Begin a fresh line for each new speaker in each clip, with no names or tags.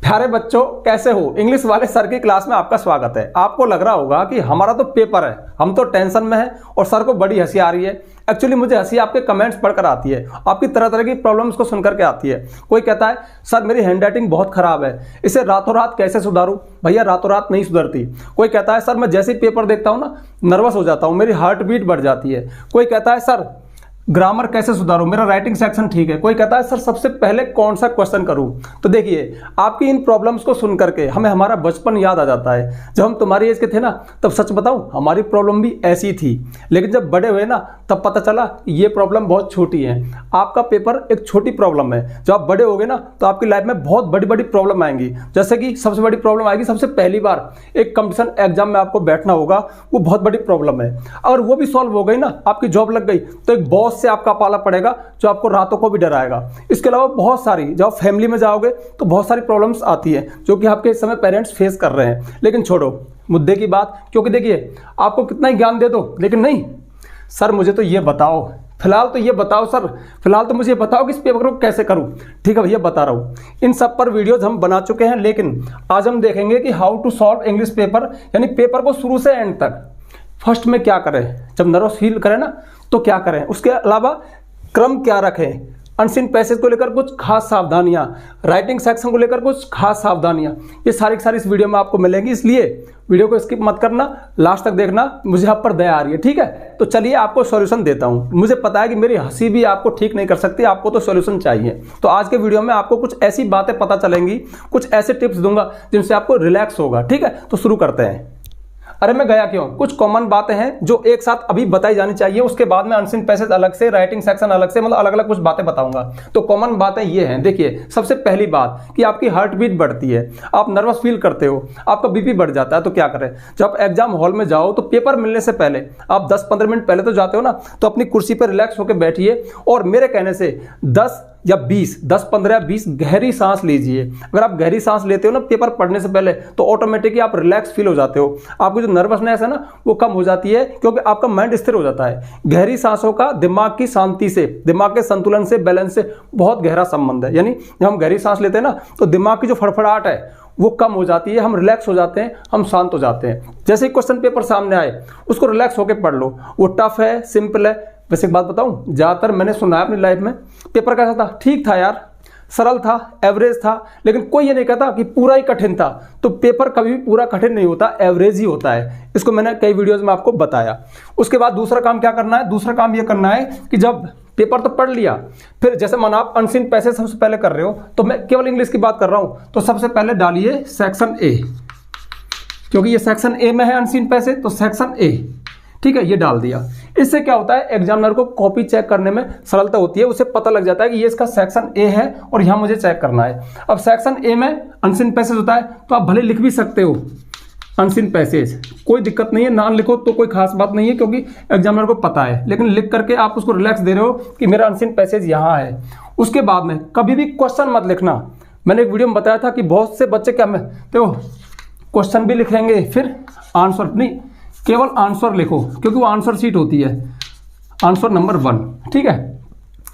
प्यारे बच्चों, कैसे हो? इंग्लिश वाले सर की क्लास में आपका स्वागत है। आपको लग रहा होगा कि हमारा तो पेपर है, हम तो टेंशन में हैं और सर को बड़ी हंसी आ रही है। एक्चुअली मुझे हंसी आपके कमेंट्स पढ़कर आती है, आपकी तरह तरह की प्रॉब्लम्स को सुनकर के आती है। कोई कहता है सर मेरी हैंडराइटिंग बहुत खराब है, इसे रातों रात कैसे सुधारूं? भैया रातों रात नहीं सुधरती। कोई कहता है सर मैं जैसे ही पेपर देखता हूं ना नर्वस हो जाता हूं, मेरी हार्ट बीट बढ़ जाती है। कोई कहता है सर ग्रामर कैसे सुधारूं, मेरा राइटिंग सेक्शन ठीक है। कोई कहता है सर सबसे पहले कौन सा क्वेश्चन करूं? तो देखिए, आपकी इन प्रॉब्लम्स को सुन करके हमें हमारा बचपन याद आ जाता है। जब हम तुम्हारी एज के थे ना, तब सच बताऊं हमारी प्रॉब्लम भी ऐसी थी, लेकिन जब बड़े हुए ना तब पता चला ये प्रॉब्लम बहुत छोटी है। आपका पेपर एक छोटी प्रॉब्लम है। जब आप बड़े होगे ना तो आपकी लाइफ में बहुत बड़ी बड़ी प्रॉब्लम आएंगी। जैसे कि सबसे बड़ी प्रॉब्लम आएगी, सबसे पहली बार एक कंपटीशन एग्जाम में आपको बैठना होगा, वो बहुत बड़ी प्रॉब्लम है। अगर वो भी सॉल्व हो गई ना, आपकी जॉब लग गई, तो एक बॉस से आपका पाला पड़ेगा जो आपको रातों को भी डराएगा। इसके अलावा बहुत सारी, जब फैमिली में जाओगे तो बहुत सारी प्रॉब्लम्स आती है जो कि आपके इस समय पेरेंट्स फेस कर रहे हैं। लेकिन छोड़ो मुद्दे की बात, क्योंकि देखिए आपको कितना ही ज्ञान दे दो, लेकिन नहीं सर मुझे तो ये बताओ, फिलहाल तो ये बताओ सर, फिलहाल तो मुझे बताओ कि इस पेपर को कैसे करूं। ठीक है भैया बता रहा हूं। इन सब पर वीडियोज हम बना चुके हैं, लेकिन आज हम देखेंगे कि how to solve English paper, यानी पेपर को शुरू से एंड तक। फर्स्ट में क्या करें, जब नर्वस फील करें ना तो क्या करें, उसके अलावा क्रम क्या रखें, अनसीन पैसेज को लेकर कुछ खास सावधानियां, राइटिंग सेक्शन को लेकर कुछ खास सावधानियां, ये सारी इस वीडियो में आपको मिलेंगी। इसलिए वीडियो को स्किप मत करना, लास्ट तक देखना। मुझे आप पर दया आ रही है, ठीक है? तो चलिए आपको सॉल्यूशन देता हूं। मुझे पता है कि मेरी हंसी भी आपको ठीक नहीं कर सकती, आपको तो सॉल्यूशन चाहिए। तो आज के वीडियो में आपको कुछ ऐसी बातें पता चलेंगी, कुछ ऐसे टिप्स दूंगा जिनसे आपको रिलैक्स होगा। ठीक है, तो शुरू करते हैं। अरे मैं गया क्यों, कुछ कॉमन बातें हैं जो एक साथ अभी बताई जानी चाहिए, उसके बाद में अनसीन पैसेज अलग से, राइटिंग सेक्शन अलग से, मतलब अलग अलग कुछ बातें बताऊंगा। तो कॉमन बातें ये हैं। देखिए, सबसे पहली बात कि आपकी हार्ट बीट बढ़ती है, आप नर्वस फील करते हो, आपका बीपी बढ़ जाता है। तो क्या करें, जब एग्जाम हॉल में जाओ तो पेपर मिलने से पहले आप 10-15 मिनट पहले तो जाते हो ना, तो अपनी कुर्सी पर रिलैक्स होकर बैठिए और मेरे कहने से 10 या 10-15-20 गहरी सांस लीजिए। अगर आप गहरी सांस लेते हो ना पेपर पढ़ने से पहले, तो ऑटोमेटिकली आप रिलैक्स फील हो जाते हो। आपकी जो नर्वसनेस है ना वो कम हो जाती है, क्योंकि आपका माइंड स्थिर हो जाता है। गहरी सांसों का दिमाग की शांति से, दिमाग के संतुलन से, बैलेंस से बहुत गहरा संबंध है। यानी जब हम गहरी सांस लेते हैं ना तो दिमाग की जो फड़फड़ाहट है वो कम हो जाती है, हम रिलैक्स हो जाते हैं, हम शांत हो जाते हैं। जैसे ही क्वेश्चन पेपर सामने आए उसको रिलैक्स होकर पढ़ लो, वो टफ है सिंपल है। वैसे एक बात बताऊं, ज्यादातर मैंने सुना है अपनी लाइफ में पेपर कैसा था, ठीक था यार, सरल था, एवरेज था, लेकिन कोई ये नहीं कहता कि पूरा ही कठिन था। तो पेपर कभी भी पूरा कठिन नहीं होता, एवरेज ही होता है। इसको मैंने कई वीडियोस में आपको बताया। उसके बाद दूसरा काम क्या करना है, दूसरा काम ये करना है कि जब पेपर तो पढ़ लिया, फिर जैसे मानो आप अनसीन पैसेज सबसे पहले कर रहे हो, तो मैं केवल इंग्लिश की बात कर रहा हूं, तो सबसे पहले डालिए सेक्शन ए, क्योंकि ये सेक्शन ए में है अनसीन पैसेज, तो सेक्शन ए, ठीक है, ये डाल दिया। इससे क्या होता है, एग्जामिनर को कॉपी चेक करने में सरलता होती है, उसे पता लग जाता है कि ये इसका सेक्शन ए है और यहां मुझे चेक करना है। अब सेक्शन ए में अनसीन पैसेज होता है, तो आप भले लिख भी सकते हो अनसीन पैसेज, कोई दिक्कत नहीं है, ना लिखो तो कोई खास बात नहीं है, क्योंकि एग्जामिनर को पता है। लेकिन लिख करके आप उसको रिलैक्स दे रहे हो कि मेरा अनसीन पैसेज यहाँ है। उसके बाद में कभी भी क्वेश्चन मत लिखना। मैंने एक वीडियो में बताया था कि बहुत से बच्चे क्या में देखो क्वेश्चन भी लिखेंगे, फिर आंसर नहीं, केवल आंसर लिखो, क्योंकि वो आंसर शीट होती है, आंसर नंबर 1, ठीक है,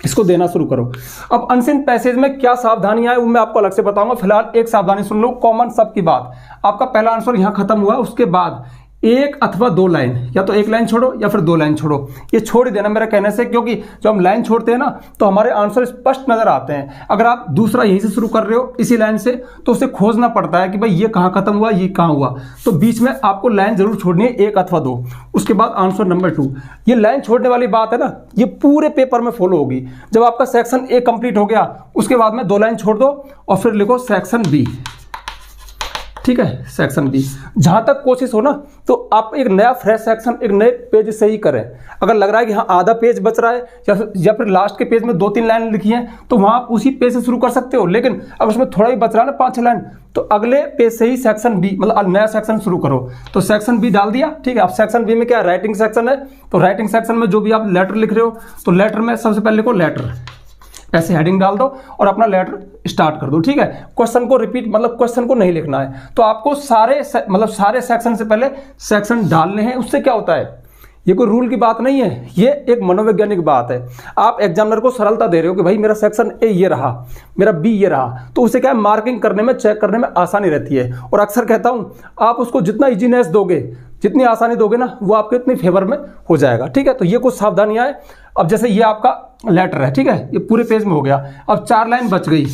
इसको देना शुरू करो। अब अनसीन पैसेज में क्या सावधानियां हैं वो मैं आपको अलग से बताऊंगा। फिलहाल एक सावधानी सुन लो, कॉमन सबकी बात। आपका पहला आंसर यहां खत्म हुआ, उसके बाद 1 अथवा 2 लाइन, या तो 1 लाइन छोड़ो या फिर 2 लाइन छोड़ो, ये छोड़ ही देना मेरे कहने से, क्योंकि जब हम लाइन छोड़ते हैं ना तो हमारे आंसर स्पष्ट नजर आते हैं। अगर आप दूसरा यहीं से शुरू कर रहे हो इसी लाइन से, तो उसे खोजना पड़ता है कि भाई ये कहाँ खत्म हुआ, ये कहाँ हुआ। तो बीच में आपको लाइन जरूर छोड़नी है, 1 अथवा 2। उसके बाद आंसर नंबर 2, ये लाइन छोड़ने वाली बात है ना, ये पूरे पेपर में फॉलो होगी। जब आपका सेक्शन ए कंप्लीट हो गया, उसके बाद में 2 लाइन छोड़ दो और फिर लिखो सेक्शन बी, ठीक है, सेक्शन बी। जहां तक कोशिश हो ना तो आप एक नया फ्रेश सेक्शन एक नए पेज से ही करें। अगर लग रहा है कि हाँ आधा पेज बच रहा है या फिर लास्ट के पेज में 2-3 लाइन लिखी हैं, तो वहां आप उसी पेज से शुरू कर सकते हो। लेकिन अगर उसमें थोड़ा ही बच रहा है ना 5-6 लाइन, तो अगले पेज से ही सेक्शन बी, मतलब नया सेक्शन शुरू करो। तो सेक्शन बी डाल दिया, ठीक है। अब सेक्शन बी में क्या, राइटिंग सेक्शन है, तो राइटिंग सेक्शन में जो भी आप लेटर लिख रहे हो, तो लेटर में सबसे पहले लिखो लेटर, ऐसे हेडिंग डाल दो और अपना लेटर स्टार्ट कर दो, ठीक है। क्वेश्चन को रिपीट, मतलब क्वेश्चन को नहीं लिखना है। तो आपको सारे सेक्शन से पहले सेक्शन डालने हैं। उससे क्या होता है, ये कोई रूल की बात नहीं है, ये एक मनोवैज्ञानिक बात है। आप एग्जामिनर को सरलता दे रहे हो कि भाई मेरा सेक्शन ए ये रहा, मेरा बी ये रहा, तो उसे क्या है मार्किंग करने में, चेक करने में आसानी रहती है। और अक्सर कहता हूं आप उसको जितना इजीनेस दोगे, जितनी आसानी दोगे ना, वो आपके इतनी फेवर में हो जाएगा। ठीक है, तो ये कुछ सावधानियां हैं। अब जैसे ये आपका लेटर है, ठीक है, ये पूरे पेज में हो गया। अब 4 लाइन बच गई,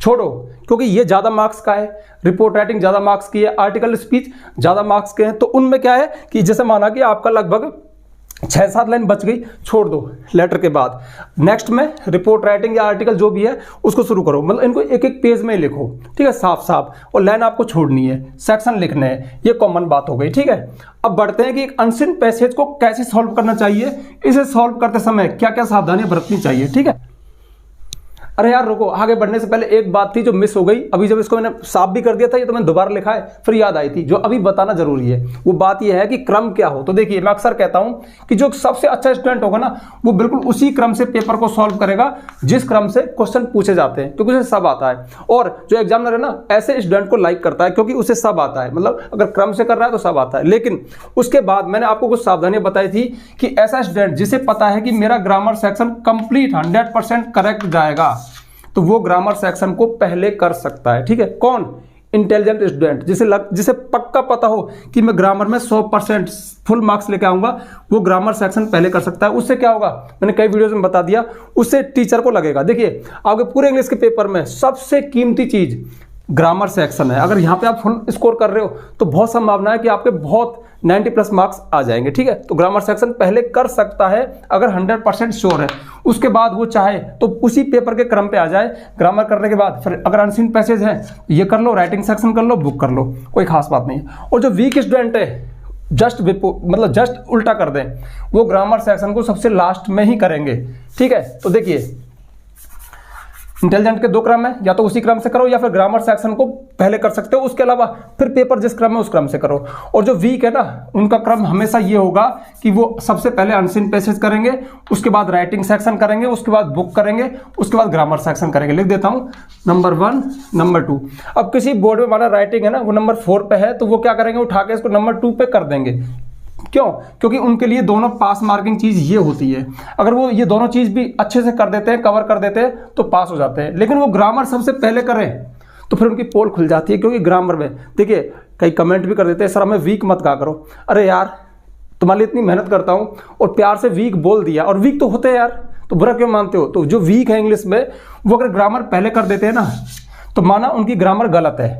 छोड़ो, क्योंकि ये ज़्यादा मार्क्स का है, रिपोर्ट राइटिंग ज़्यादा मार्क्स की है, आर्टिकल स्पीच ज़्यादा मार्क्स के हैं। तो उनमें क्या है कि जैसे माना कि आपका लगभग 6-7 लाइन बच गई, छोड़ दो लेटर के बाद। नेक्स्ट में रिपोर्ट राइटिंग या आर्टिकल जो भी है उसको शुरू करो, मतलब इनको एक एक पेज में ही लिखो, ठीक है, साफ साफ, और लाइन आपको छोड़नी है, सेक्शन लिखने हैं, ये कॉमन बात हो गई। ठीक है, अब बढ़ते हैं कि एक अनसीन पैसेज को कैसे सॉल्व करना चाहिए, इसे सॉल्व करते समय क्या क्या सावधानियां बरतनी चाहिए। ठीक है, अरे यार रुको, आगे बढ़ने से पहले एक बात थी जो मिस हो गई। अभी जब इसको मैंने साफ भी कर दिया था, ये तो मैंने दोबारा लिखा है, फिर याद आई थी, जो अभी बताना जरूरी है। वो बात ये है कि क्रम क्या हो। तो देखिए, मैं अक्सर कहता हूं कि जो सबसे अच्छा स्टूडेंट होगा ना, वो बिल्कुल उसी क्रम से पेपर को सॉल्व करेगा जिस क्रम से क्वेश्चन पूछे जाते हैं, क्योंकि उसे सब आता है। और जो एग्जामिनर है ना, ऐसे स्टूडेंट को लाइक करता है क्योंकि उसे सब आता है, मतलब अगर क्रम से कर रहा है तो सब आता है। लेकिन उसके बाद मैंने आपको कुछ सावधानियां बताई थी कि ऐसा स्टूडेंट जिसे पता है कि मेरा ग्रामर सेक्शन कंप्लीट 100% करेक्ट जाएगा, तो वो ग्रामर सेक्शन को पहले कर सकता है। ठीक है, कौन? इंटेलिजेंट स्टूडेंट, जिसे पक्का पता हो कि मैं ग्रामर में 100% फुल मार्क्स लेके आऊंगा, वो ग्रामर सेक्शन पहले कर सकता है। उससे क्या होगा, मैंने कई वीडियोस में बता दिया, उससे टीचर को लगेगा। देखिए, आपके पूरे इंग्लिश के पेपर में सबसे कीमती चीज ग्रामर सेक्शन है। अगर यहाँ पे आप फुल स्कोर कर रहे हो तो बहुत संभावना है कि आपके बहुत 90+ मार्क्स आ जाएंगे। ठीक है, तो ग्रामर सेक्शन पहले कर सकता है अगर 100% श्योर है। उसके बाद वो चाहे तो उसी पेपर के क्रम पे आ जाए, ग्रामर करने के बाद फिर अगर अनसीन पैसेज है ये कर लो, राइटिंग सेक्शन कर लो, बुक कर लो, कोई खास बात नहीं है। और जो वीक स्टूडेंट है, जस्ट उल्टा कर दें, वो ग्रामर सेक्शन को सबसे लास्ट में ही करेंगे। ठीक है, तो देखिए, इंटेलिजेंट के 2 क्रम है, या तो उसी क्रम से करो या फिर ग्रामर सेक्शन को पहले कर सकते हो, उसके अलावा फिर पेपर जिस क्रम में उस क्रम से करो। और जो वीक है ना, उनका क्रम हमेशा ये होगा कि वो सबसे पहले अनसीन पैसेज करेंगे, उसके बाद राइटिंग सेक्शन करेंगे, उसके बाद बुक करेंगे, उसके बाद ग्रामर सेक्शन करेंगे। लिख देता हूं, नंबर 1, नंबर 2। अब किसी बोर्ड में माना राइटिंग है ना, वो नंबर 4 पे है, तो वो क्या करेंगे, उठा के इसको नंबर 2 पे कर देंगे। क्यों? क्योंकि उनके लिए दोनों पास मार्किंग चीज ये होती है। अगर वो ये दोनों चीज भी अच्छे से कर देते हैं, कवर कर देते हैं, तो पास हो जाते हैं। लेकिन वो ग्रामर सबसे पहले करें तो फिर उनकी पोल खुल जाती है। क्योंकि ग्रामर में देखिए, कई कमेंट भी कर देते हैं, सर हमें वीक मत कहा करो। अरे यार, तुम्हारे लिए इतनी मेहनत करता हूं और प्यार से वीक बोल दिया, और वीक तो होते हैं यार, तो बुरा क्यों मानते हो? तो जो वीक है इंग्लिश में, वो अगर ग्रामर पहले कर देते हैं ना, तो माना उनकी ग्रामर गलत है,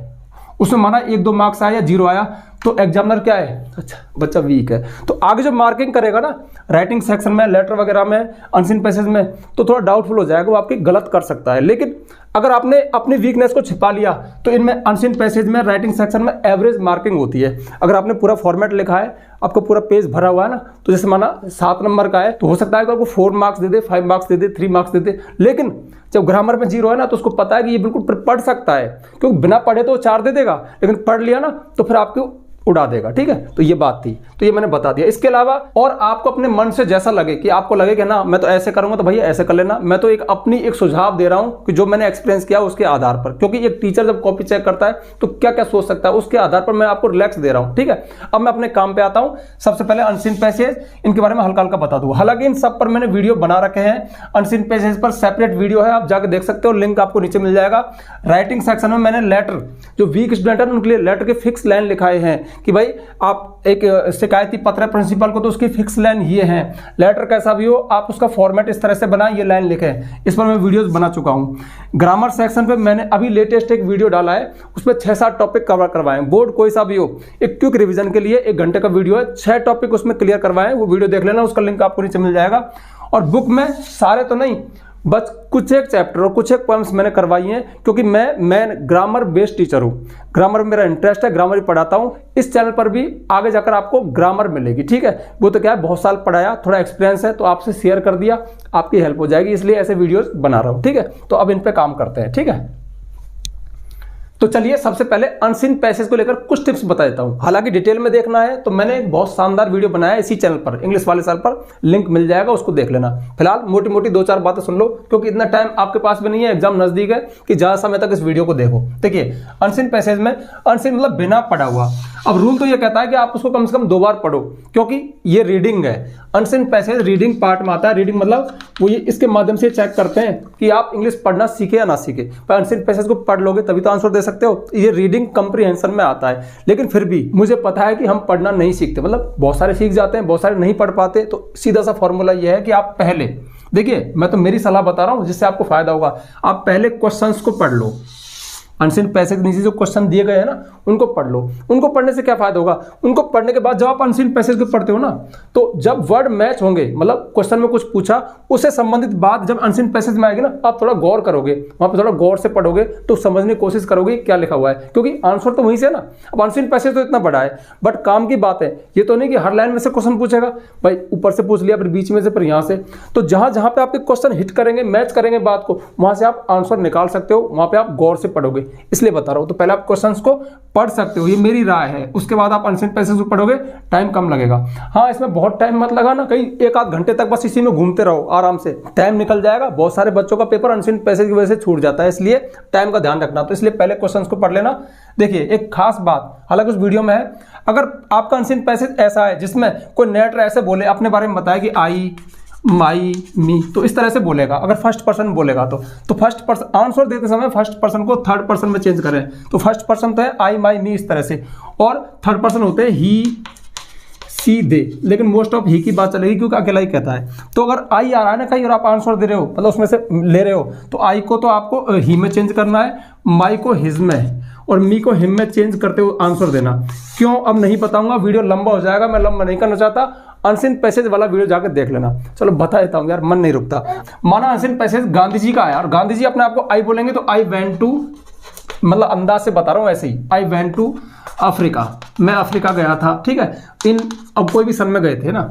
उसमें माना 1-2 मार्क्स आया या 0 आया, तो एग्जामिनर क्या है, अच्छा बच्चा वीक है, तो आगे जब मार्किंग करेगा ना राइटिंग सेक्शन में, लेटर वगैरह में, अनसीन पैसेज में, तो थोड़ा डाउटफुल हो जाएगा, वो आपकी गलत कर सकता है। लेकिन अगर आपने अपनी वीकनेस को छिपा लिया, तो इनमें अनसीन पैसेज में, राइटिंग सेक्शन में एवरेज मार्किंग होती है। अगर आपने पूरा फॉर्मेट लिखा है, आपका पूरा पेज भरा हुआ है ना, तो जैसे माना 7 नंबर का है, तो हो सकता है कि आपको 4 मार्क्स दे दे, 5 मार्क्स दे दे, 3 मार्क्स दे दे। लेकिन जब ग्रामर में 0 है ना, तो उसको पता है कि ये बिल्कुल पढ़ सकता है, क्योंकि बिना पढ़े तो 4 दे देगा, लेकिन पढ़ लिया ना तो फिर आपको उड़ा देगा। ठीक है, तो ये बात थी, तो ये मैंने बता दिया। इसके अलावा और आपको अपने मन से जैसा लगे, कि आपको लगे कि ना मैं तो ऐसे करूंगा, तो भैया ऐसे कर लेना। मैं तो एक सुझाव दे रहा हूं कि जो मैंने एक्सपीरियंस किया उसके आधार पर, क्योंकि एक टीचर जब कॉपी चेक करता है तो क्या क्या सोच सकता है, उसके आधार पर मैं आपको रिलैक्स दे रहा हूं। ठीक है, अब मैं अपने काम पे आता हूं। सबसे पहले अनसीन पैसेज, इनके बारे में हल्का हल्का बता दूं। हालांकि इन सब पर मैंने वीडियो बना रखे हैं, अनसीन पैसेज पर सेपरेट वीडियो है, आप जाकर देख सकते हो, लिंक आपको नीचे मिल जाएगा। राइटिंग सेक्शन में मैंने लेटर, जो वीक स्टूडेंट है उनके लिए लेटर के फिक्स लाइन लिखाए हैं कि भाई आप एक शिकायती पत्र है प्रिंसिपल को, तो उसकी फिक्स लाइन ये है। लेटर कैसा भी हो, आप उसका फॉर्मेट इस तरह से बनाएं, ये लाइन लिखें। इस पर मैं वीडियोस बना चुका हूं। ग्रामर सेक्शन पे मैंने अभी लेटेस्ट एक वीडियो डाला है, उसमें 6-7 टॉपिक कवर करवाएं। बोर्ड कोई सा भी हो, एक क्विक रिवीजन के लिए 1 घंटे का वीडियो है, 6 टॉपिक उसमें क्लियर करवाएं। वो वीडियो देख लेना, उसका लिंक आपको नीचे मिल जाएगा। और बुक में सारे तो नहीं, बस कुछ एक चैप्टर और कुछ एक पोएम्स मैंने करवाई हैं, क्योंकि मैं ग्रामर बेस्ड टीचर हूं। ग्रामर में मेरा इंटरेस्ट है, ग्रामर ही पढ़ाता हूं। इस चैनल पर भी आगे जाकर आपको ग्रामर मिलेगी। ठीक है, वो तो क्या है, बहुत साल पढ़ाया, थोड़ा एक्सपीरियंस है, तो आपसे शेयर कर दिया, आपकी हेल्प हो जाएगी, इसलिए ऐसे वीडियोस बना रहा हूं। ठीक है, तो अब इन पे काम करते हैं। ठीक है, तो चलिए सबसे पहले अनसीन पैसेज को लेकर कुछ टिप्स बता देता हूं। हालांकि डिटेल में देखना है तो मैंने एक बहुत शानदार वीडियो बनाया है इसी चैनल पर, इंग्लिश वाले सर पर, लिंक मिल जाएगा, उसको देख लेना। फिलहाल मोटी मोटी 2-4 बातें सुन लो, क्योंकि इतना टाइम आपके पास भी नहीं है, एग्जाम नजदीक है कि ज्यादा समय तक इस वीडियो को देखो। देखिए अनसीन पैसेज में, अनसीन मतलब बिना पढ़ा हुआ। अब रूल तो ये कहता है कि आप उसको कम से कम 2 बार पढ़ो, क्योंकि ये रीडिंग है। अनसीन पैसेज रीडिंग पार्ट में आता है। रीडिंग मतलब वो ये इसके माध्यम से चेक करते हैं कि आप इंग्लिश पढ़ना सीखे या ना सीखे। पर अनसीन पैसेज को पढ़ लोगे तभी तो आंसर दे सकते हो। ये रीडिंग कंप्रीहेंशन में आता है। लेकिन फिर भी मुझे पता है कि हम पढ़ना नहीं सीखते, मतलब बहुत सारे सीख जाते हैं, बहुत सारे नहीं पढ़ पाते। तो सीधा सा फॉर्मूला ये है कि आप पहले, देखिए मैं तो मेरी सलाह बता रहा हूं जिससे आपको फायदा होगा, आप पहले क्वेश्चंस को पढ़ लो। अनसीन पैसेज के नीचे जो क्वेश्चन दिए गए हैं ना, उनको पढ़ लो। उनको पढ़ने से क्या फायदा होगा? उनको पढ़ने के बाद जब आप अनसीन पैसेज को पढ़ते हो ना, तो जब वर्ड मैच होंगे, मतलब क्वेश्चन में कुछ पूछा उससे संबंधित बात जब अनसीन पैसेज में आएगी ना, आप थोड़ा गौर करोगे, वहां पर थोड़ा गौर से पढ़ोगे तो समझने की कोशिश करोगे क्या लिखा हुआ है, क्योंकि आंसर तो वहीं से है ना। अब अनसीन पैसेज तो इतना बड़ा है, बट काम की बात है, ये तो नहीं कि हर लाइन में से क्वेश्चन पूछेगा, भाई ऊपर से पूछ लिया, फिर बीच में से, फिर यहाँ से। तो जहां जहां पे आपके क्वेश्चन हिट करेंगे, मैच करेंगे बात को, वहां से आप आंसर निकाल सकते हो, वहां पे आप गौर से पढ़ोगे, इसलिए बता रहा हूं। तो पहले आप क्वेश्चंस को पढ़ सकते हो, ये मेरी राय है। उसके बाद आप अनसीन पैसेज को पढ़ोगे, टाइम कम लगेगा। हाँ, इसमें बहुत टाइम मत लगाना, कहीं 1-8 घंटे तक बस इसी में घूमते रहो, आराम से टाइम निकल जाएगा। बहुत सारे बच्चों का पेपर अनसीन पैसेज की वजह से छूट जाता है, इसलिए टाइम का ध्यान रखना। तो इसलिए पहले क्वेश्चंस को पढ़ लेना। देखिए एक खास बात, हालांकि उस वीडियो में है, अगर आपका अनसीन पैसेज ऐसा है जिसमें कोई नेटर ऐसे बोले, अपने बारे में बताया कि आई, माई, मी, तो इस तरह से बोलेगा। अगर फर्स्ट पर्सन बोलेगा तो फर्स्ट पर्सन आंसर देते समय फर्स्ट पर्सन को थर्ड पर्सन में चेंज करें। तो फर्स्ट पर्सन तो है आई, माई, मी, इस तरह से, और थर्ड पर्सन होते हैं ही, सी, दे। लेकिन मोस्ट ऑफ ही की बात चलेगी, क्योंकि अकेला ही कहता है। तो अगर आई आ रहा है ना कहीं और आप आंसर दे रहे हो, मतलब उसमें से ले रहे हो, तो आई को तो आपको ही में चेंज करना है, माई को हिज में, और मी को हिम में चेंज करते हुए आंसर देना। क्यों अब नहीं बताऊंगा, वीडियो लंबा हो जाएगा, मैं लंबा नहीं करना चाहता। अनसीन पैसेज वाला वीडियो जाकर देख लेना। चलो बता देता हूं यार, मन नहीं रुकता। माना अनसीन पैसेज गांधी जी का है, और गांधी जी अपने आप को आई बोलेंगे, तो आई वेंट टू, मतलब अंदाज से बता रहा हूं ऐसे ही, आई वेंट टू अफ्रीका, मैं अफ्रीका गया था, ठीक है। अब कोई भी सन में गए थे ना,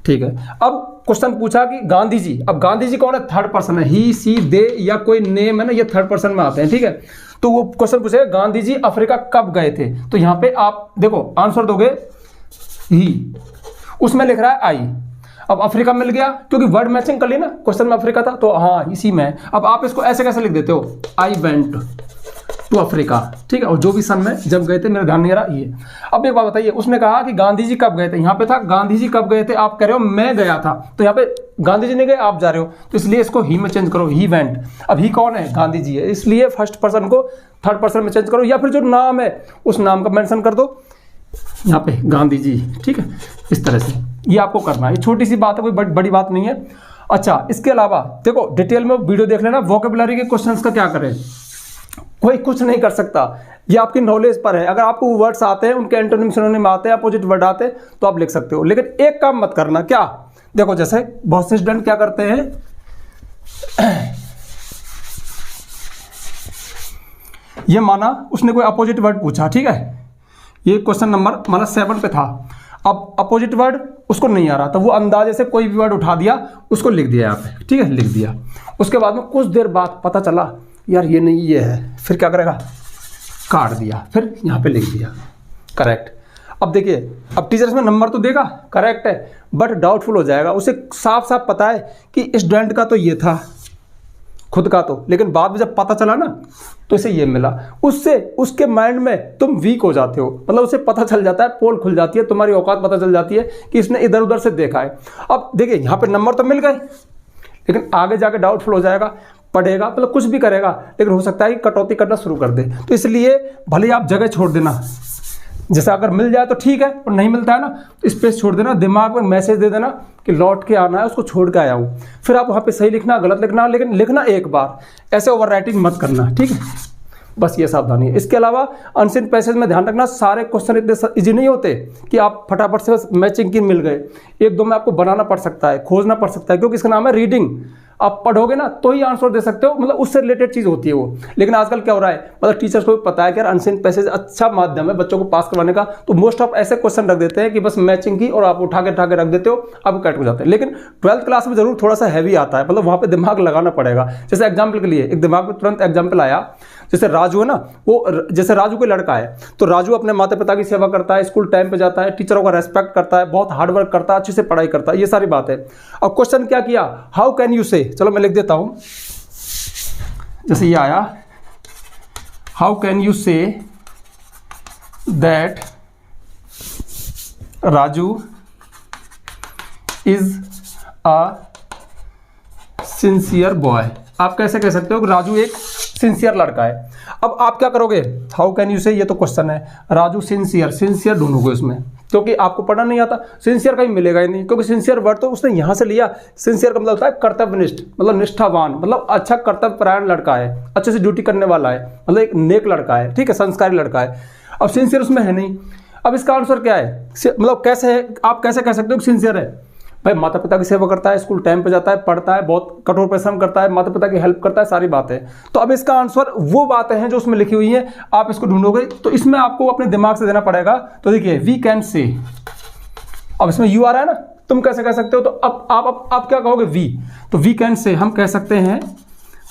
ठीक है। अब क्वेश्चन पूछा कि गांधी जी, अब गांधी जी कौन है? थर्ड पर्सन है, ही, सी, दे, या कोई नेम है ना, ये थर्ड पर्सन में आते हैं, ठीक है। तो वो क्वेश्चन पूछेगा गांधी जी अफ्रीका कब गए थे, तो यहां पे आप देखो आंसर दोगे ही, उसमें लिख रहा है आई। अब अफ्रीका मिल गया, क्योंकि वर्ड मैचिंग कर ली ना, क्वेश्चन में अफ्रीका था, तो हाँ इसी में। अब आप इसको ऐसे कैसे लिख देते हो, आई वेंट टू अफ्रीका, ठीक है, और जो भी सन में जब गए थे, मेरा ध्यान नहीं आ रहा ये। अब एक बात बताइए, उसने कहा कि गांधी जी कब गए थे, यहाँ पे था गांधी जी कब गए थे, आप कह रहे हो मैं गया था, तो यहाँ पे गांधी जी नहीं गए, आप जा रहे हो, तो इसलिए इसको ही में चेंज करो, ही वेंट। अब ही कौन है? गांधी जी है, इसलिए फर्स्ट पर्सन को थर्ड पर्सन में चेंज करो, या फिर जो नाम है उस नाम का मेंशन कर दो यहाँ पे, गांधी जी, ठीक है, इस तरह से। ये आपको करना है, ये छोटी सी बात है, कोई बड़ी बात नहीं है। अच्छा, इसके अलावा देखो डिटेल में वीडियो देख लेना। वोकेबुलरी के क्वेश्चंस का क्या करें, कोई कुछ नहीं कर सकता, ये आपकी नॉलेज पर है। अगर आपको वर्ड्स आते हैं, उनके एंटोनिम सिनोनिम आते हैं, अपोजिट वर्ड आते हैं, तो आप लिख सकते हो। लेकिन एक काम मत करना, क्या? देखो जैसे बहुत से स्टूडेंट क्या करते हैं, ये माना उसने कोई अपोजिट वर्ड पूछा, ठीक है, ये क्वेश्चन नंबर मतलब 7 पे था। अब अपोजिट वर्ड उसको नहीं आ रहा, तो वो अंदाजे से कोई भी वर्ड उठा दिया, उसको लिख दिया यहाँ पे, ठीक है, लिख दिया। उसके बाद में कुछ देर बाद पता चला यार ये नहीं ये है, फिर क्या करेगा? काट दिया, फिर यहाँ पे लिख दिया करेक्ट। अब देखिए, अब टीचर इसमें नंबर तो देगा, करेक्ट है, बट डाउटफुल हो जाएगा। उसे साफ साफ पता है कि स्टूडेंट का तो ये था, खुद का तो, लेकिन बाद में जब पता चला ना, तो इसे ये मिला। उससे उसके माइंड में तुम वीक हो जाते हो, मतलब उसे पता चल जाता है, पोल खुल जाती है, तुम्हारी औकात पता चल जाती है कि इसने इधर उधर से देखा है। अब देखिए यहाँ पे नंबर तो मिल गए, लेकिन आगे जाके डाउटफुल हो जाएगा, पढ़ेगा, मतलब कुछ भी करेगा, लेकिन हो सकता है कि कटौती करना शुरू कर दे। तो इसलिए भले ही आप जगह छोड़ देना, जैसे अगर मिल जाए तो ठीक है, और नहीं मिलता है ना, स्पेस छोड़ देना, दिमाग में मैसेज दे देना कि लौट के आना है, उसको छोड़ के आया हूँ। फिर आप वहाँ पे सही लिखना, गलत लिखना, लेकिन लिखना एक बार, ऐसे ओवर राइटिंग मत करना, ठीक है। बस ये सावधानी है। इसके अलावा अनसीन पैसेज में ध्यान रखना, सारे क्वेश्चन इतने इजी नहीं होते कि आप फटाफट से बस मैचिंग की मिल गए। एक दो में आपको बनाना पड़ सकता है, खोजना पड़ सकता है, क्योंकि इसका नाम है रीडिंग। आप पढ़ोगे ना तो ही आंसर दे सकते हो, मतलब उससे रिलेटेड चीज़ होती है वो। लेकिन आजकल क्या हो रहा है, मतलब टीचर्स को भी पता है कि यार अनसीन पैसेज अच्छा माध्यम है बच्चों को पास करवाने का, तो मोस्ट ऑफ ऐसे क्वेश्चन रख देते हैं कि बस मैचिंग की, और आप उठा के रख देते हो, आप कट हो जाते हैं। लेकिन 12th क्लास में जरूर थोड़ा सा हैवी आता है, मतलब वहाँ पे दिमाग लगाना पड़ेगा। जैसे एग्जाम्पल के लिए एक दिमाग में तुरंत एग्जाम्पल आया, जैसे राजू है ना, वो जैसे राजू कोई लड़का है तो राजू अपने माता पिता की सेवा करता है, स्कूल टाइम पे जाता है, टीचरों का रेस्पेक्ट करता है, बहुत हार्ड वर्क करता है, अच्छे से पढ़ाई करता है, ये सारी बात है। अब क्वेश्चन क्या किया, हाउ कैन यू से, चलो मैं लिख देता हूं, जैसे ये आया, how can you say that Raju is a sincere boy. आप कैसे कह सकते हो कि राजू एक सिंसियर लड़का है। अब आप क्या करोगे, हाउ कैन यू से, ये तो क्वेश्चन है, राजू सिंसियर, सिंसियर ढूंढोगे उसमें, क्योंकि आपको पढ़ना नहीं आता, सिंसियर कहीं मिलेगा ही नहीं, क्योंकि सिंसियर वर्ड तो उसने यहां से लिया। सिंसियर का मतलब होता है कर्तव्यनिष्ठ, मतलब निष्ठावान, मतलब अच्छा कर्तव्यपरायण लड़का है, अच्छे से ड्यूटी करने वाला है, मतलब एक नेक लड़का है, ठीक है, संस्कारी लड़का है। अब सिंसियर उसमें है नहीं। अब इसका आंसर क्या है, मतलब कैसे है, आप कैसे कह सकते हो कि सिंसियर है? भाई माता पिता की सेवा करता है, स्कूल टाइम पे जाता है, पढ़ता है, बहुत कठोर परिश्रम करता है, माता पिता की हेल्प करता है, सारी बातें। तो अब इसका आंसर वो बातें हैं जो उसमें लिखी हुई हैं, आप इसको ढूंढोगे तो इसमें आपको अपने दिमाग से देना पड़ेगा। तो देखिए वी कैन से, अब इसमें यू आ रहा है ना, तुम कैसे कह सकते हो, तो अब आप क्या कहोगे, वी, तो वी कैन से हम कह सकते हैं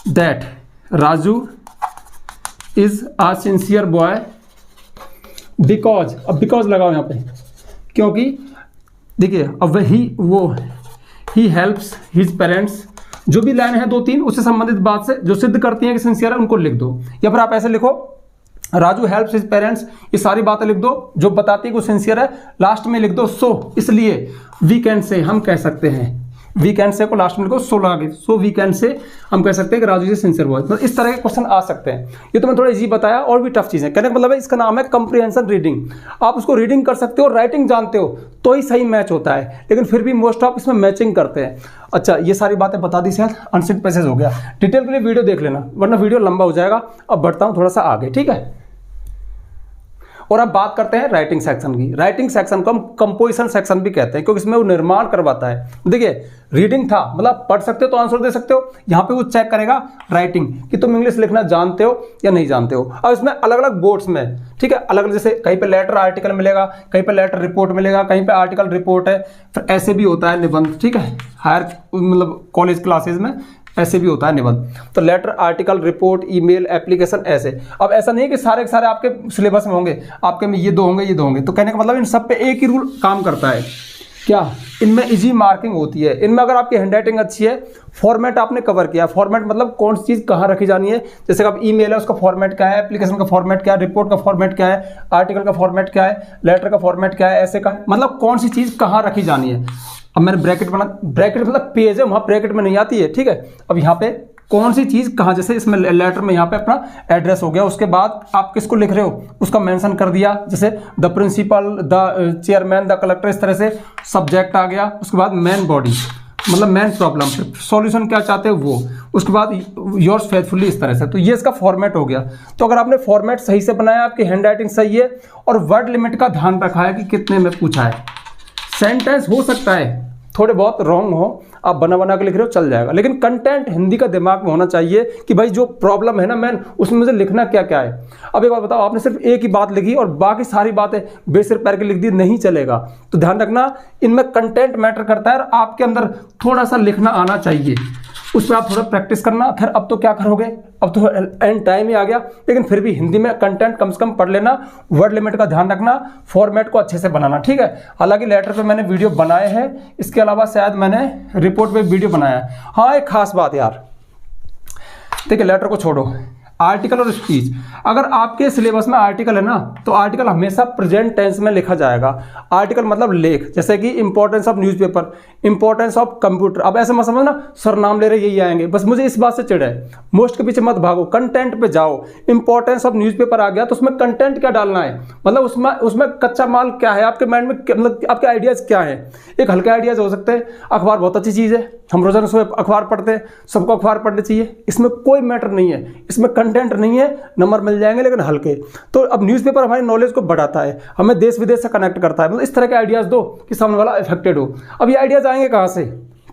that Raju is a sincere boy because, अब बिकॉज लगाओ यहाँ पे, क्योंकि देखिए अब ही हेल्प्स हिज पेरेंट्स, जो भी लाइन है 2-3 उससे संबंधित बात से जो सिद्ध करती हैं कि सिंसियर है उनको लिख दो, या फिर आप ऐसे लिखो राजू हेल्प्स हिज पेरेंट्स, ये सारी बातें लिख दो जो बताती है कि वो सिंसियर है, लास्ट में लिख दो सो, इसलिए वी कैन से हम कह सकते हैं, वी कैन से को लास्ट में लिखो सो लगा के, सो वी कैन से हम कह सकते हैं कि राजू जी सिंसियर बॉय। मतलब इस तरह के क्वेश्चन आ सकते हैं। ये तो मैं थोड़ा इजी बताया, और भी टफ चीज़ है। कहने का मतलब है इसका नाम है कंप्रीहेंशन रीडिंग। आप उसको रीडिंग कर सकते हो, राइटिंग जानते हो तो ही सही मैच होता है, लेकिन फिर भी मोस्ट ऑफ इसमें मैचिंग करते हैं। अच्छा, ये सारी बातें बता दी, शायद अनसिंट पैसेज हो गया। डिटेल के लिए वीडियो देख लेना, वरना वीडियो लंबा हो जाएगा। अब बढ़ता हूँ थोड़ा सा आगे, ठीक है। और अब बात करते हैं राइटिंग सेक्शन की। राइटिंग सेक्शन को हम कंपोजिशन सेक्शन भी कहते हैं, क्योंकि इसमें वो निर्माण करवाता है। देखिए रीडिंग था, मतलब पढ़ सकते हो तो आंसर दे सकते हो, यहाँ पे वो चेक करेगा राइटिंग कि तुम इंग्लिश लिखना जानते हो या नहीं जानते हो। अब इसमें अलग अलग बोर्ड्स में, ठीक है, अलग अलग, जैसे कहीं पे लेटर आर्टिकल मिलेगा, कहीं पे लेटर रिपोर्ट मिलेगा, कहीं पे आर्टिकल रिपोर्ट है, फिर ऐसे भी होता है निबंध, ठीक है, हायर मतलब कॉलेज क्लासेज में ऐसे भी होता है निबंध। तो letter, article, report, email, application, ऐसे। अब ऐसा नहीं है कि सारे के सारे आपके सिलेबस में होंगे, आपके में ये 2 होंगे, ये 2 होंगे। तो कहने का मतलब इन सब पे एक ही रूल काम करता है, क्या, इनमें इजी मार्किंग होती है। इनमें अगर आपकी हैंडराइटिंग अच्छी है, फॉर्मेट आपने कवर किया, फॉर्मेट मतलब कौन सी चीज़ कहाँ रखी जानी है, जैसे कि आप ईमेल है उसका फॉर्मेट क्या है, एप्लीकेशन का फॉर्मेट क्या है, रिपोर्ट का फॉर्मेट क्या है, आर्टिकल का फॉर्मेट क्या है, लेटर का फॉर्मेट क्या है, ऐसे का मतलब कौन सी चीज़ कहाँ रखी जानी है। अब मैंने ब्रैकेट बना, ब्रैकेट मतलब पेज है, वहाँ ब्रैकेट में नहीं आती है, ठीक है। अब यहाँ पे कौन सी चीज़ कहाँ, जैसे इसमें लेटर में यहाँ पे अपना एड्रेस हो गया, उसके बाद आप किसको लिख रहे हो उसका मेंशन कर दिया, जैसे the principal, the chairman, the collector, इस तरह से सब्जेक्ट आ गया। उसके बाद मेन बॉडी मतलब मेन प्रॉब्लम, फिर सॉल्यूशन क्या चाहते हो वो, उसके बाद योर्स फेथफुली, इस तरह से। तो ये इसका फॉर्मेट हो गया। तो अगर आपने फॉर्मेट सही से बनाया, आपकी हैंडराइटिंग सही है और वर्ड लिमिट का ध्यान रखा है कि कितने में पूछा है, सेंटेंस हो सकता है थोड़े बहुत रॉन्ग हो, आप बना बना के लिख रहे हो चल जाएगा, लेकिन कंटेंट हिंदी का दिमाग में होना चाहिए कि भाई जो प्रॉब्लम है ना मैन, उसमें मुझे लिखना क्या क्या है। अब एक बात बताओ, आपने सिर्फ एक ही बात लिखी और बाकी सारी बातें बेसिर पैर के लिख दी, नहीं चलेगा। तो ध्यान रखना, इनमें कंटेंट मैटर करता है और आपके अंदर थोड़ा सा लिखना आना चाहिए, उस पर आप थोड़ा प्रैक्टिस करना। फिर अब तो क्या करोगे, अब तो एंड टाइम ही आ गया, लेकिन फिर भी हिंदी में कंटेंट कम से कम पढ़ लेना, वर्ड लिमिट का ध्यान रखना, फॉर्मेट को अच्छे से बनाना, ठीक है। हालांकि लेटर पे मैंने वीडियो बनाए हैं, इसके अलावा शायद मैंने रिपोर्ट पे वीडियो बनाया है। हाँ, एक खास बात यार, देखिए लेटर को छोड़ो, आर्टिकल और स्पीच, अगर आपके सिलेबस में आर्टिकल है ना, तो आर्टिकल हमेशा प्रेजेंट टेंस में लिखा जाएगा। आर्टिकल मतलब लेख, जैसे कि importance of newspaper, importance of computer. अब ऐसे मत समझना सर नाम ले रहे यही आएंगे, बस मुझे इस बात से चिढ़ है। मोस्ट के पीछे मत भागो, कंटेंट पे जाओ। इंपॉर्टेंस ऑफ न्यूज़पेपर आ गया तो उसमें कंटेंट क्या डालना है, मतलब उसमें कच्चा माल क्या है, आपके माइंड में मतलब आपके आइडियाज क्या है। एक हल्के आइडियाज हो सकते हैं, अखबार बहुत अच्छी चीज़ है, हम रोजाना सुबह अखबार पढ़ते हैं, सबको अखबार पढ़नी चाहिए, इसमें कोई मैटर नहीं है, इसमें कंटेंट नहीं है, नंबर मिल जाएंगे लेकिन हल्के। तो अब न्यूज़पेपर हमारी नॉलेज को बढ़ाता है, हमें देश विदेश से कनेक्ट करता है, मतलब इस तरह के आइडियाज़ दो कि सामने वाला इफेक्टेड हो। अब ये आइडियाज़ आएंगे कहाँ से,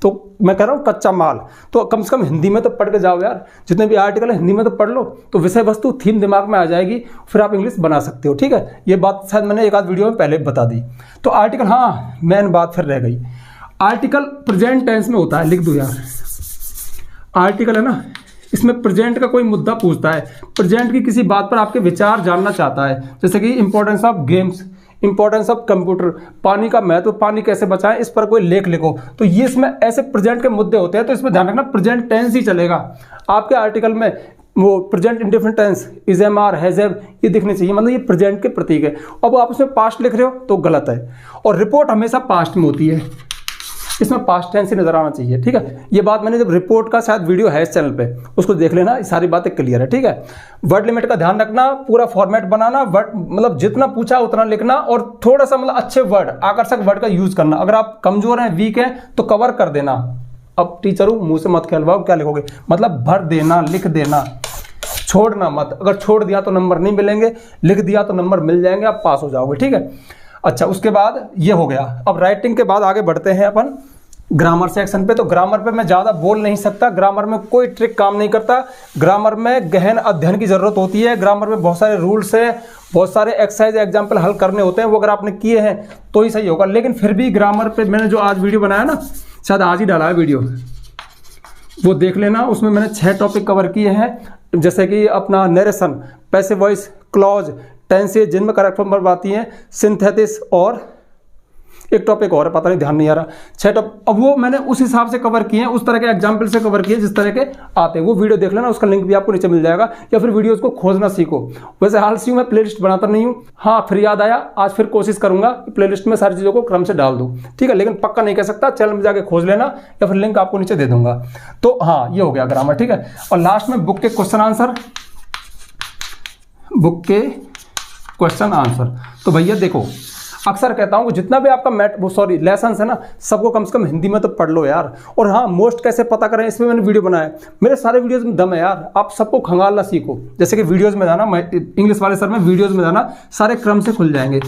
तो मैं कह रहा हूँ कच्चा माल, तो कम से कम हिंदी में तो पढ़ के जाओ यार, जितने भी आर्टिकल है हिंदी में तो पढ़ लो, तो विषय वस्तु थीम दिमाग में आ जाएगी, फिर आप इंग्लिश बना सकते हो, ठीक है। ये बात शायद मैंने एक आध वीडियो में पहले बता दी। तो आर्टिकल, हाँ मेन बात फिर रह गई, आर्टिकल प्रेजेंट टेंस में होता है, लिख दो यार, आर्टिकल है ना इसमें प्रेजेंट का कोई मुद्दा पूछता है, प्रेजेंट की किसी बात पर आपके विचार जानना चाहता है, जैसे कि importance of games, importance of computer, पानी का महत्व, पानी कैसे बचाएं, इस पर कोई लेख लिखो। तो ये इसमें ऐसे प्रेजेंट के मुद्दे होते हैं, तो इसमें ध्यान रखना प्रेजेंट टेंस ही चलेगा आपके आर्टिकल में। वो present indefinite tense, is am are, has am, ये दिखने चाहिए, मतलब ये प्रेजेंट के प्रतीक है। अब आप उसमें पास्ट लिख रहे हो तो गलत है, और रिपोर्ट हमेशा पास्ट में होती है, इसमें पास्ट टेंस ही नजर आना चाहिए, ठीक है। ये बात मैंने जब रिपोर्ट का शायद वीडियो है इस चैनल पे, उसको देख लेना, सारी बातें क्लियर है, ठीक है। वर्ड लिमिट का ध्यान रखना, पूरा फॉर्मेट बनाना, वर्ड मतलब जितना पूछा उतना लिखना, और थोड़ा सा मतलब अच्छे वर्ड, आकर्षक वर्ड का यूज करना। अगर आप कमजोर हैं, वीक हैं, तो कवर कर देना। अब टीचर हूं, मुंह से मत कहलवाओ, क्या लिखोगे, मतलब भर देना, लिख देना, छोड़ना मत। अगर छोड़ दिया तो नंबर नहीं मिलेंगे, लिख दिया तो नंबर मिल जाएंगे, आप पास हो जाओगे, ठीक है। अच्छा, उसके बाद ये हो गया। अब राइटिंग के बाद आगे बढ़ते हैं अपन ग्रामर सेक्शन पे। तो ग्रामर पे मैं ज़्यादा बोल नहीं सकता, ग्रामर में कोई ट्रिक काम नहीं करता, ग्रामर में गहन अध्ययन की ज़रूरत होती है। ग्रामर में बहुत सारे रूल्स है, बहुत सारे एक्सरसाइज एग्जाम्पल हल करने होते हैं, वो अगर आपने किए हैं तो ही सही होगा। लेकिन फिर भी ग्रामर पे मैंने जो आज वीडियो बनाया ना, शायद आज ही डाला है वीडियो, वो देख लेना। उसमें मैंने 6 टॉपिक कवर किए हैं, जैसे कि अपना narration, passive voice, clause, tenses जिनमें करेक्ट फॉर्म आती हैं, सिंथेसिस, और एक टॉपिक और है, पता नहीं, ध्यान नहीं आ रहा। 6 टॉपिक, अब वो मैंने उस हिसाब से कवर किए हैं, उस तरह के एग्जाम्पल से कवर किए जिस तरह के आते हैं। वो वीडियो देख लेना, उसका लिंक भी आपको नीचे मिल जाएगा, या फिर वीडियोस को खोजना सीखो। वैसे हाल से मैं प्लेलिस्ट बनाता नहीं हूँ, हाँ फिर याद आया, आज फिर कोशिश करूंगा प्लेलिस्ट में सारी चीज़ों को क्रम से डाल दूँ, ठीक है। लेकिन पक्का नहीं कह सकता, चैनल में जाके खोज लेना, या फिर लिंक आपको नीचे दे दूंगा। तो हाँ, ये हो गया ग्रामर, ठीक है। और लास्ट में बुक के क्वेश्चन आंसर, बुक के क्वेश्चन आंसर। तो भैया देखो, अक्सर कहता हूं कि जितना भी आपका लेसन है ना, सबको कम से कम हिंदी में तो पढ़ लो यार। और हाँ, मोस्ट कैसे पता करें, इसमें मैंने वीडियो बनाया। मेरे सारे वीडियोस में दम है यार, आप सबको खंगालना सीखो। जैसे कि वीडियोस में जाना, इंग्लिश वाले सर में वीडियोस में जाना, सारे क्रम से खुल जाएंगे।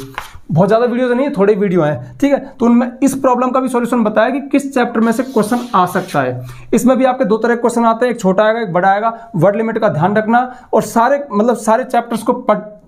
बहुत ज़्यादा वीडियोस नहीं है, थोड़े वीडियो हैं, ठीक है। तो उनमें इस प्रॉब्लम का भी सॉल्यूशन बताया कि किस चैप्टर में से क्वेश्चन आ सकता है। इसमें भी आपके 2 तरह के क्वेश्चन आते हैं, एक छोटा आएगा, एक बड़ा आएगा। वर्ड लिमिट का ध्यान रखना, और सारे चैप्टर्स को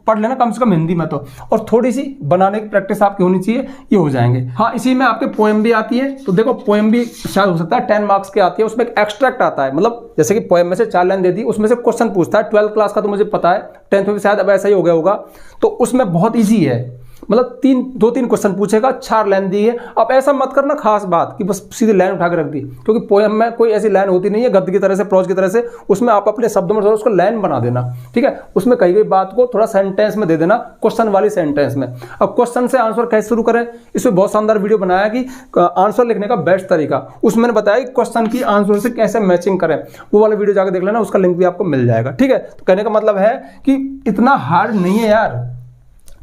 पढ़ लेना कम से कम हिंदी में तो, और थोड़ी सी बनाने की प्रैक्टिस आपकी होनी चाहिए, ये हो जाएंगे। हाँ, इसी में आपके पोएम भी आती है। तो देखो, पोएम भी शायद हो सकता है 10 मार्क्स की आती है। उसमें एक एक्सट्रैक्ट आता है, मतलब जैसे कि पोएम में से 4 लाइन दे दी, उसमें से क्वेश्चन पूछता है। 12th क्लास का तो मुझे पता है, 10th में भी शायद अब ऐसा ही हो गया होगा। तो उसमें बहुत ईजी है, मतलब 2-3 क्वेश्चन पूछेगा, 4 लाइन दी है। अब ऐसा मत करना खास बात कि बस सीधी लाइन उठा के रख दी, क्योंकि पोएम में कोई ऐसी लाइन होती नहीं है गद्य की तरह से, प्रोज की तरह से। उसमें आप अपने शब्दों में उसको लाइन बना देना, ठीक है। उसमें कही गई बात को थोड़ा सेंटेंस में दे देना, क्वेश्चन वाली सेंटेंस में। अब क्वेश्चन से आंसर कैसे शुरू करें, इसमें बहुत शानदार वीडियो बनाया कि आंसर लिखने का बेस्ट तरीका। उसमें मैंने बताया कि क्वेश्चन की आंसर से कैसे मैचिंग करें, वो वाला वीडियो जाकर देख लेना, उसका लिंक भी आपको मिल जाएगा, ठीक है। तो कहने का मतलब है कि इतना हार्ड नहीं है यार,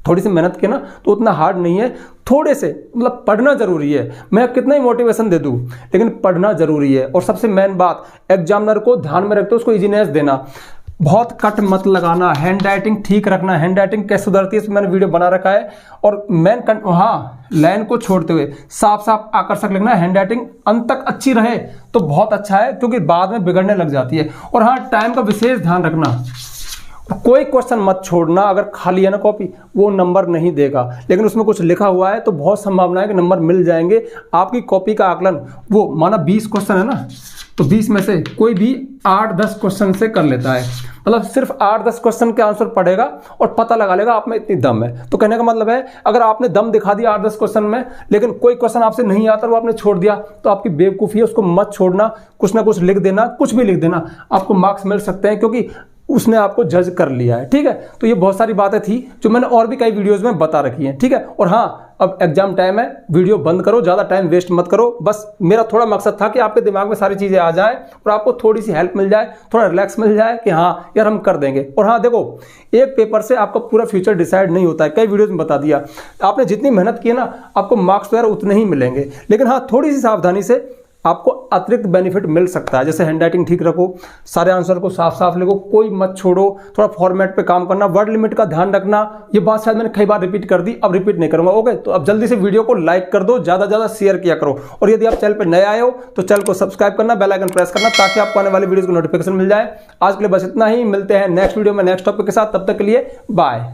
थोड़ी सी मेहनत की ना तो उतना हार्ड नहीं है। थोड़े से मतलब पढ़ना जरूरी है, मैं कितना ही मोटिवेशन दे दूं, लेकिन पढ़ना जरूरी है। और सबसे मेन बात, एग्जामिनर को ध्यान में रखते हो, उसको इजीनेस देना, बहुत कट मत लगाना, हैंड राइटिंग ठीक रखना। हैंड राइटिंग कैसे सुधरती है, इसमें मैंने वीडियो बना रखा है। और मेन हाँ, लाइन को छोड़ते हुए साफ साफ आकर्षक लिखना। हैंड राइटिंग अंत तक अच्छी रहे तो बहुत अच्छा है, क्योंकि बाद में बिगड़ने लग जाती है। और हाँ, टाइम का विशेष ध्यान रखना, कोई क्वेश्चन मत छोड़ना। अगर खाली है ना कॉपी, वो नंबर नहीं देगा, लेकिन उसमें कुछ लिखा हुआ है तो बहुत संभावना है कि नंबर मिल जाएंगे। आपकी कॉपी का आकलन, वो माना 20 क्वेश्चन है ना, तो 20 में से कोई भी 8-10 क्वेश्चन से कर लेता है, मतलब सिर्फ 8-10 क्वेश्चन के आंसर पढ़ेगा और पता लगा लेगा आप में इतनी दम है। तो कहने का मतलब है, अगर आपने दम दिखा दिया 8-10 क्वेश्चन में, लेकिन कोई क्वेश्चन आपसे नहीं आता, वो आपने छोड़ दिया, तो आपकी बेवकूफ़ी है। उसको मत छोड़ना, कुछ ना कुछ लिख देना, कुछ भी लिख देना, आपको मार्क्स मिल सकते हैं, क्योंकि उसने आपको जज कर लिया है, ठीक है। तो ये बहुत सारी बातें थी जो मैंने और भी कई वीडियोस में बता रखी हैं, ठीक है। और हाँ, अब एग्जाम टाइम है, वीडियो बंद करो, ज़्यादा टाइम वेस्ट मत करो। बस मेरा थोड़ा मकसद था कि आपके दिमाग में सारी चीज़ें आ जाएं और आपको थोड़ी सी हेल्प मिल जाए, थोड़ा रिलैक्स मिल जाए कि हाँ यार हम कर देंगे। और हाँ देखो, एक पेपर से आपका पूरा फ्यूचर डिसाइड नहीं होता है, कई वीडियोज में बता दिया। आपने जितनी मेहनत की है ना, आपको मार्क्स वगैरह उतने ही मिलेंगे, लेकिन हाँ थोड़ी सी सावधानी से आपको अतिरिक्त बेनिफिट मिल सकता है। जैसे हैंड राइटिंग ठीक रखो, सारे आंसर को साफ साफ लिखो, कोई मत छोड़ो, थोड़ा फॉर्मेट पे काम करना, वर्ड लिमिट का ध्यान रखना। ये बात शायद मैंने कई बार रिपीट कर दी, अब रिपीट नहीं करूंगा। ओके, तो अब जल्दी से वीडियो को लाइक कर दो, ज़्यादा से ज़्यादा शेयर किया करो। और यदि आप चैनल पर नए आए हो तो चैनल को सब्सक्राइब करना, बेल आइकन प्रेस करना, ताकि आपको आने वाली वीडियोज़ को नोटिफिकेशन मिल जाए। आज के लिए बस इतना ही, मिलते हैं नेक्स्ट वीडियो में नेक्स्ट टॉपिक के साथ। तब तक के लिए बाय।